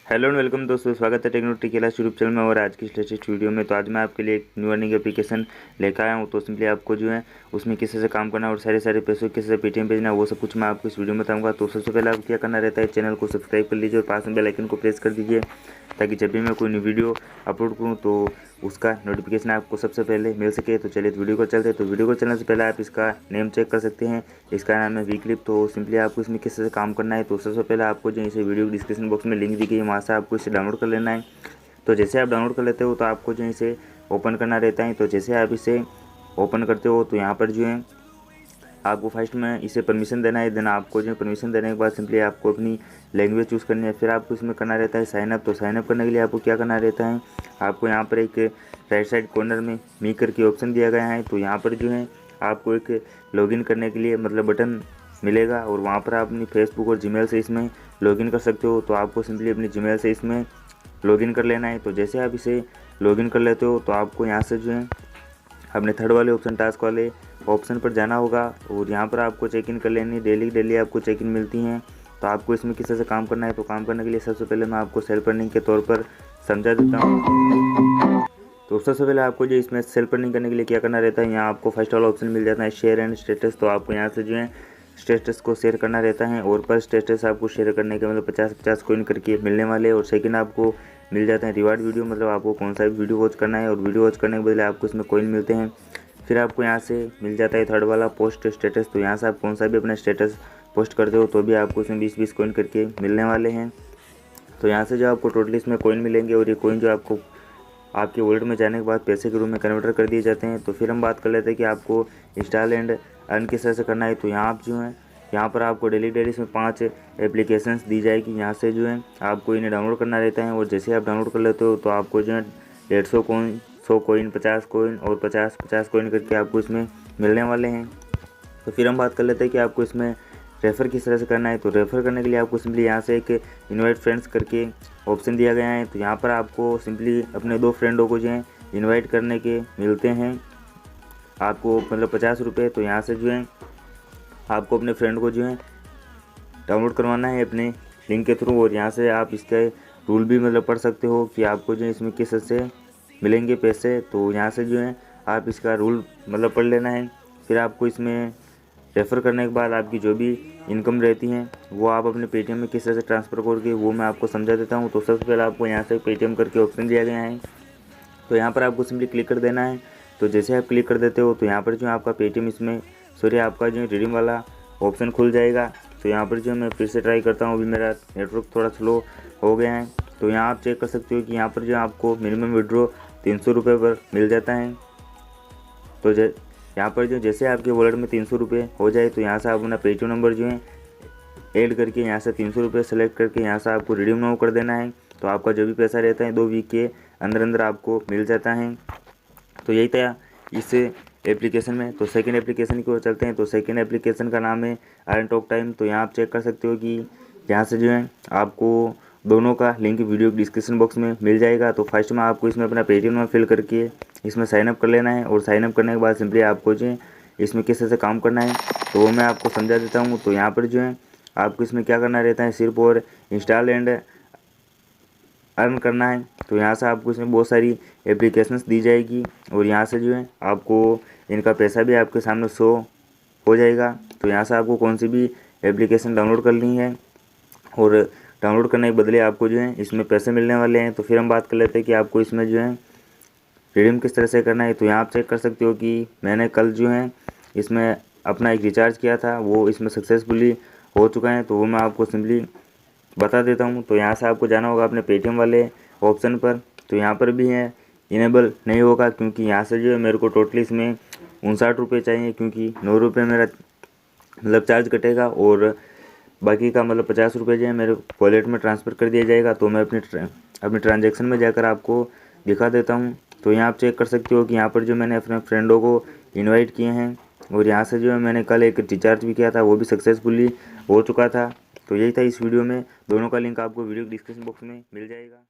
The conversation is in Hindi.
हेलो एंड वेलकम दोस्तों, स्वागत है टेक्नोलॉजी के यूट्यूब चैनल में और आज की लेटेस्ट वीडियो में। तो आज मैं आपके लिए एक न्यू अर्निंग एप्लीकेशन लेकर आया हूँ। तो सिंपली आपको जो है उसमें किसी से काम करना और सारे पैसों किसी से पेटीएम भेजना, वो सब कुछ मैं आपको इस वीडियो में बताऊँगा। तो सबसे पहले आपको क्या करना रहता है, चैनल को सब्सक्राइब कर लीजिए और पास में बेल आइकन को प्रेस कर दीजिए, ताकि जब भी मैं कोई न्यू वीडियो अपलोड करूँ तो उसका नोटिफिकेशन आपको सबसे पहले मिल सके। तो चलिए वीडियो को चलते हैं। तो वीडियो को चलने से पहले आप इसका नेम चेक कर सकते हैं। इसका नाम है वीक्लिप। तो सिंपली आपको इसमें किस से काम करना है, तो सबसे पहले आपको जो इसे वीडियो डिस्क्रिप्शन बॉक्स में लिंक दी गई है, वहाँ से आपको इसे डाउनलोड कर लेना है। तो जैसे आप डाउनलोड कर लेते हो तो आपको जो इसे ओपन करना रहता है। तो जैसे आप इसे ओपन करते हो तो यहाँ पर जो है आपको फर्स्ट में इसे परमिशन देना है। देना आपको जो परमिशन देने के बाद सिंपली आपको अपनी लैंग्वेज चूज़ करनी है। फिर आपको इसमें करना रहता है साइनअप। तो साइनअप करने के लिए आपको क्या करना रहता है, आपको यहाँ पर एक राइट साइड कॉर्नर में मी करके ऑप्शन दिया गया है। तो यहाँ पर जो है आपको एक लॉगिन करने के लिए मतलब बटन मिलेगा और वहाँ पर आप अपनी फेसबुक और जीमेल से इसमें लॉगिन कर सकते हो। तो आपको सिंपली अपनी जीमेल से इसमें लॉगिन कर लेना है। तो जैसे आप इसे लॉगिन कर लेते हो तो आपको यहाँ से जो है अपने थर्ड वाले ऑप्शन टास्क वाले ऑप्शन पर जाना होगा और यहाँ पर आपको चेक इन कर लेनी। डेली आपको चेक इन मिलती हैं। तो आपको इसमें किस तरह से काम करना है, तो काम करने के लिए सबसे पहले मैं आपको सेल्फ अर्निंग के तौर पर समझा देता हूँ। तो सबसे पहले आपको जो इसमें सेल्फ अर्निंग करने के लिए क्या करना रहता है, यहाँ आपको फर्स्ट वाला ऑप्शन मिल जाता है शेयर एंड स्टेटस। तो आपको यहाँ से जो है स्टेटस को शेयर करना रहता है और पर स्टेटस आपको शेयर करने के मतलब 50 कॉइन करके मिलने वाले। और सेकंड आपको मिल जाते हैं रिवार्ड वीडियो, मतलब आपको कौन सा भी वीडियो वॉच करना है और वीडियो वॉच करने के बदले आपको इसमें कॉइन मिलते हैं। फिर आपको यहाँ से मिल जाता है थर्ड वाला पोस्ट स्टेटस। तो यहाँ से आप कौन सा भी अपना स्टेटस पोस्ट करते हो तो भी आपको इसमें 20 कॉइन करके मिलने वाले हैं। तो यहाँ से जो आपको टोटली इसमें कॉइन मिलेंगे और ये कॉइन जो आपको आपके वॉलेट में जाने के बाद पैसे के रूप में कन्वर्टर कर दिए जाते हैं। तो फिर हम बात कर लेते हैं कि आपको इंस्टॉल एंड अर्न किस तरह से करना है। तो यहाँ आप जो है यहाँ पर आपको डेली इसमें 5 एप्लीकेशंस दी जाएगी। यहाँ से जो है आपको इन्हें डाउनलोड करना रहता है और जैसे आप डाउनलोड कर लेते हो तो आपको जो है 150 कॉइन, 100 कॉइन, 50 कॉइन और 50 कॉइन करके आपको इसमें मिलने वाले हैं। तो फिर हम बात कर लेते हैं कि आपको इसमें रेफ़र किस तरह से करना है। तो रेफ़र करने के लिए आपको सिंपली यहाँ से एक इनवाइट फ्रेंड्स करके ऑप्शन दिया गया है। तो यहाँ पर आपको सिंपली अपने 2 फ्रेंडों को जो है इनवाइट करने के मिलते हैं आपको मतलब 50 रुपये। तो यहाँ से जो है आपको अपने फ्रेंड को जो है डाउनलोड करवाना है अपने लिंक के थ्रू और यहाँ से आप इसके रूल भी मतलब पढ़ सकते हो कि आपको जो है इसमें किस से मिलेंगे पैसे। तो यहाँ से जो है आप इसका रूल मतलब पढ़ लेना है। फिर आपको इसमें रेफ़र करने के बाद आपकी जो भी इनकम रहती है वो आप अपने पेटीएम में किस तरह से ट्रांसफ़र करोगे वो मैं आपको समझा देता हूँ। तो सबसे पहले आपको यहाँ से पेटीएम करके ऑप्शन दिया गया है। तो यहाँ पर आपको सिंपली क्लिक कर देना है। तो जैसे आप क्लिक कर देते हो तो यहाँ पर जो आपका पेटीएम इसमें आपका जो रिडीम वाला ऑप्शन खुल जाएगा। तो यहाँ पर जो मैं फिर से ट्राई करता हूँ, अभी मेरा नेटवर्क थोड़ा स्लो हो गया है। तो यहाँ आप चेक कर सकते हो कि यहाँ पर जो आपको मिनिमम विड्रॉ 300 रुपये पर मिल जाता है। तो यहाँ पर जो जैसे आपके वॉलेट में 300 रुपये हो जाए तो यहाँ से आप अपना पेटीएम नंबर जो है ऐड करके यहाँ से 300 रुपये सेलेक्ट करके यहाँ से आपको रिडीम नाउ कर देना है। तो आपका जो भी पैसा रहता है 2 वीक के अंदर आपको मिल जाता है। तो यही था इस एप्लीकेशन में। तो सेकंड एप्लीकेशन की ओर चलते हैं। तो सेकंड एप्लीकेशन का नाम है अर्न टॉक टाइम। तो यहाँ आप चेक कर सकते हो कि यहाँ से जो है आपको दोनों का लिंक वीडियो डिस्क्रिप्शन बॉक्स में मिल जाएगा। तो फर्स्ट में आपको इसमें अपना पेटीएम में फिल करके इसमें साइनअप कर लेना है और साइनअप करने के बाद सिंपली आपको जो है इसमें किस तरह से काम करना है तो वो मैं आपको समझा देता हूँ। तो यहाँ पर जो है आपको इसमें क्या करना रहता है, सिर्फ और इंस्टॉल एंड अर्न करना है। तो यहाँ से आपको इसमें बहुत सारी एप्लीकेशंस दी जाएगी और यहाँ से जो है आपको इनका पैसा भी आपके सामने शो हो जाएगा। तो यहाँ से आपको कौन सी भी एप्लीकेशन डाउनलोड करनी है और डाउनलोड करने के बदले आपको जो है इसमें पैसे मिलने वाले हैं। तो फिर हम बात कर लेते हैं कि आपको इसमें जो है रिडीम किस तरह से करना है। तो यहाँ आप चेक कर सकते हो कि मैंने कल जो है इसमें अपना एक रिचार्ज किया था, वो इसमें सक्सेसफुली हो चुका है। तो वो मैं आपको सिंपली बता देता हूँ। तो यहाँ से आपको जाना होगा अपने पेटीएम वाले ऑप्शन पर। तो यहाँ पर भी है इनेबल नहीं होगा क्योंकि यहाँ से जो है मेरे को टोटली इसमें 59 रुपये चाहिए, क्योंकि 9 रुपये मेरा मतलब चार्ज कटेगा और बाकी का मतलब 50 रुपये जो है मेरे वॉलेट में ट्रांसफ़र कर दिया जाएगा। तो मैं अपने ट्रांजैक्शन में जाकर आपको दिखा देता हूँ। तो यहाँ आप चेक कर सकते हो कि यहाँ पर जो मैंने अपने फ्रेंडों को इनवाइट किए हैं और यहाँ से जो है मैंने कल एक रिचार्ज भी किया था, वो भी सक्सेसफुली हो चुका था। तो यही था इस वीडियो में। दोनों का लिंक आपको वीडियो डिस्क्रिप्शन बॉक्स में मिल जाएगा।